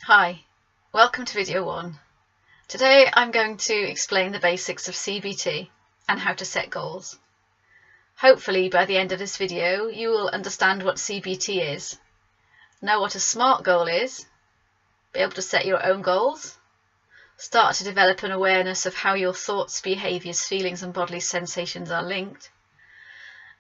Hi, welcome to video 1. Today I'm going to explain the basics of CBT and how to set goals. Hopefully by the end of this video you will understand what CBT is, know what a SMART goal is, be able to set your own goals, start to develop an awareness of how your thoughts, behaviours, feelings and bodily sensations are linked,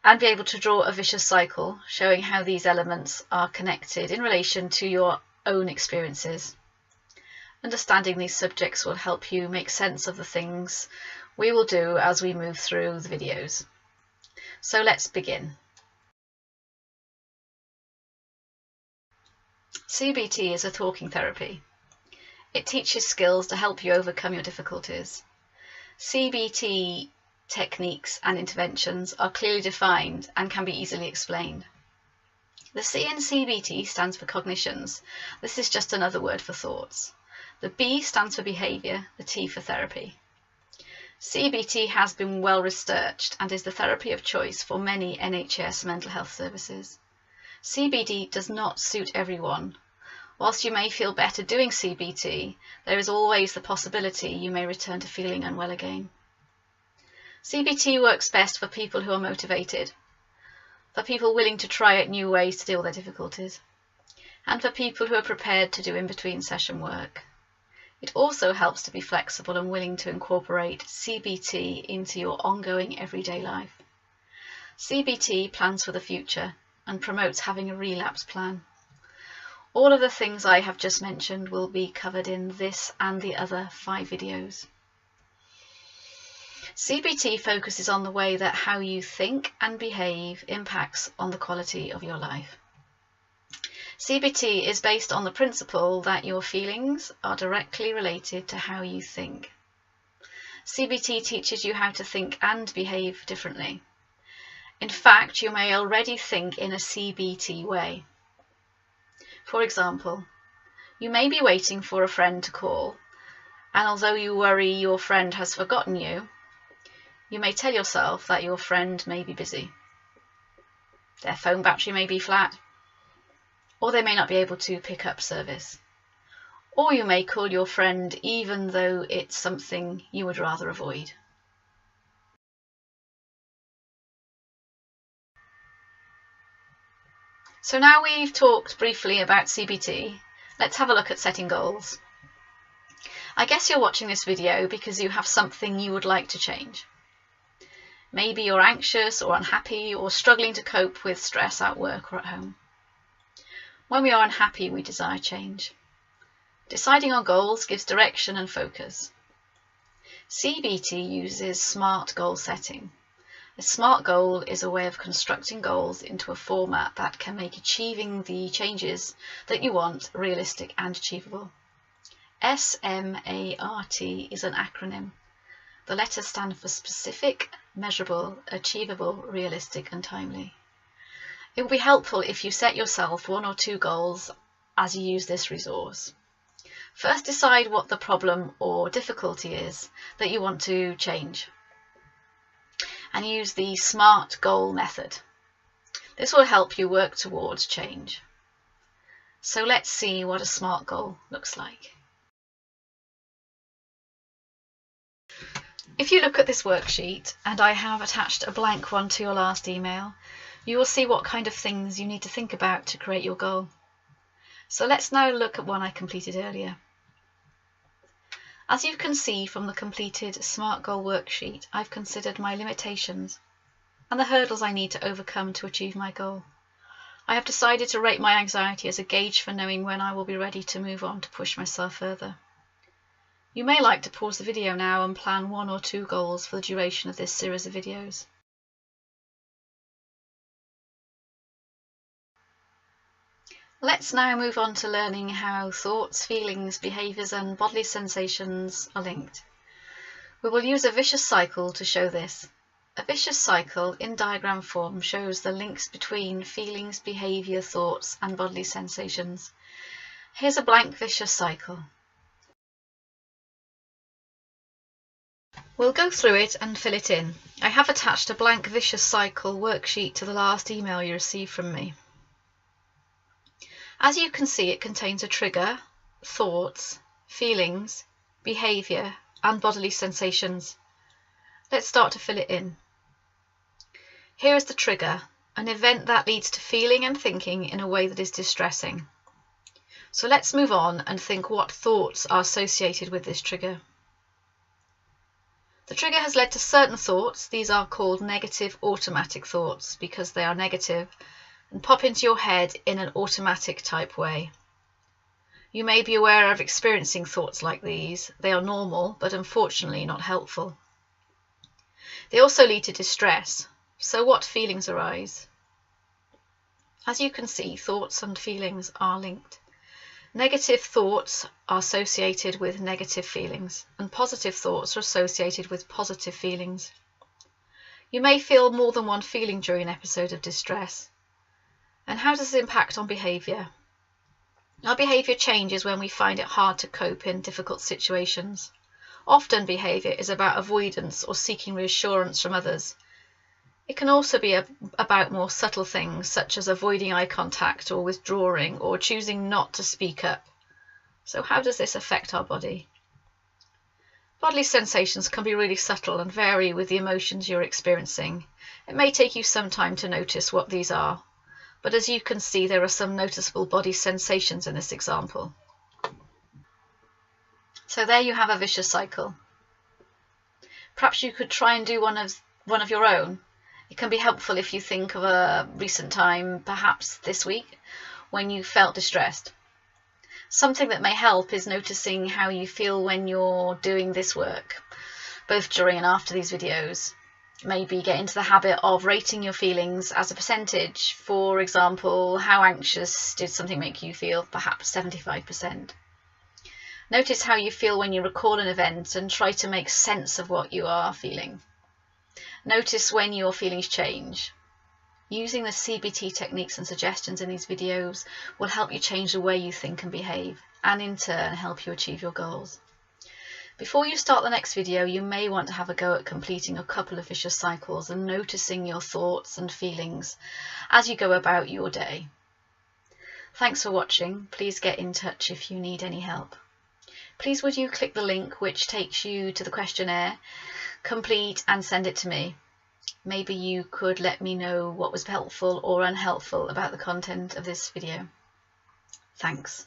and be able to draw a vicious cycle showing how these elements are connected in relation to your own experiences. Understanding these subjects will help you make sense of the things we will do as we move through the videos. So let's begin. CBT is a talking therapy. It teaches skills to help you overcome your difficulties. CBT techniques and interventions are clearly defined and can be easily explained. The C in CBT stands for cognitions. This is just another word for thoughts. The B stands for behaviour, the T for therapy. CBT has been well researched and is the therapy of choice for many NHS mental health services. CBT does not suit everyone. Whilst you may feel better doing CBT, there is always the possibility you may return to feeling unwell again. CBT works best for people who are motivated, for people willing to try out new ways to deal with their difficulties, and for people who are prepared to do in-between session work. It also helps to be flexible and willing to incorporate CBT into your ongoing everyday life. CBT plans for the future and promotes having a relapse plan. All of the things I have just mentioned will be covered in this and the other 5 videos. CBT focuses on the way that how you think and behave impacts on the quality of your life. CBT is based on the principle that your feelings are directly related to how you think. CBT teaches you how to think and behave differently. In fact, you may already think in a CBT way. For example, you may be waiting for a friend to call, and although you worry your friend has forgotten you, you may tell yourself that your friend may be busy. Their phone battery may be flat, or they may not be able to pick up service. Or you may call your friend even though it's something you would rather avoid. So now we've talked briefly about CBT, let's have a look at setting goals. I guess you're watching this video because you have something you would like to change. Maybe you're anxious or unhappy or struggling to cope with stress at work or at home. When we are unhappy, we desire change. Deciding on goals gives direction and focus. CBT uses SMART goal setting. A SMART goal is a way of constructing goals into a format that can make achieving the changes that you want realistic and achievable. SMART is an acronym. The letters stand for specific, measurable, achievable, realistic and timely. It will be helpful if you set yourself 1 or 2 goals as you use this resource. First, decide what the problem or difficulty is that you want to change, and use the SMART goal method. This will help you work towards change. So let's see what a SMART goal looks like. If you look at this worksheet, and I have attached a blank one to your last email, you will see what kind of things you need to think about to create your goal. So let's now look at one I completed earlier. As you can see from the completed SMART goal worksheet, I've considered my limitations and the hurdles I need to overcome to achieve my goal. I have decided to rate my anxiety as a gauge for knowing when I will be ready to move on to push myself further. You may like to pause the video now and plan 1 or 2 goals for the duration of this series of videos. Let's now move on to learning how thoughts, feelings, behaviours and bodily sensations are linked. We will use a vicious cycle to show this. A vicious cycle in diagram form shows the links between feelings, behaviour, thoughts and bodily sensations. Here's a blank vicious cycle. We'll go through it and fill it in. I have attached a blank vicious cycle worksheet to the last email you received from me. As you can see, it contains a trigger, thoughts, feelings, behaviour and bodily sensations. Let's start to fill it in. Here is the trigger, an event that leads to feeling and thinking in a way that is distressing. So let's move on and think what thoughts are associated with this trigger. The trigger has led to certain thoughts. These are called negative automatic thoughts because they are negative and pop into your head in an automatic type way. You may be aware of experiencing thoughts like these. They are normal, but unfortunately not helpful. They also lead to distress. So what feelings arise? As you can see, thoughts and feelings are linked. Negative thoughts are associated with negative feelings, and positive thoughts are associated with positive feelings. You may feel more than one feeling during an episode of distress. And how does this impact on behaviour? Our behaviour changes when we find it hard to cope in difficult situations. Often behaviour is about avoidance or seeking reassurance from others. It can also be about more subtle things such as avoiding eye contact or withdrawing or choosing not to speak up. So how does this affect our body? Bodily sensations can be really subtle and vary with the emotions you're experiencing. It may take you some time to notice what these are, but as you can see, there are some noticeable body sensations in this example. So there you have a vicious cycle. Perhaps you could try and do one of your own. It can be helpful if you think of a recent time, perhaps this week, when you felt distressed. Something that may help is noticing how you feel when you're doing this work, both during and after these videos. Maybe get into the habit of rating your feelings as a percentage. For example, how anxious did something make you feel? Perhaps 75%. Notice how you feel when you recall an event and try to make sense of what you are feeling. Notice when your feelings change. Using the CBT techniques and suggestions in these videos will help you change the way you think and behave, and in turn help you achieve your goals. Before you start the next video, you may want to have a go at completing a couple of vicious cycles and noticing your thoughts and feelings as you go about your day. Thanks for watching. Please get in touch if you need any help. Please would you click the link which takes you to the questionnaire, complete and send it to me. Maybe you could let me know what was helpful or unhelpful about the content of this video. Thanks.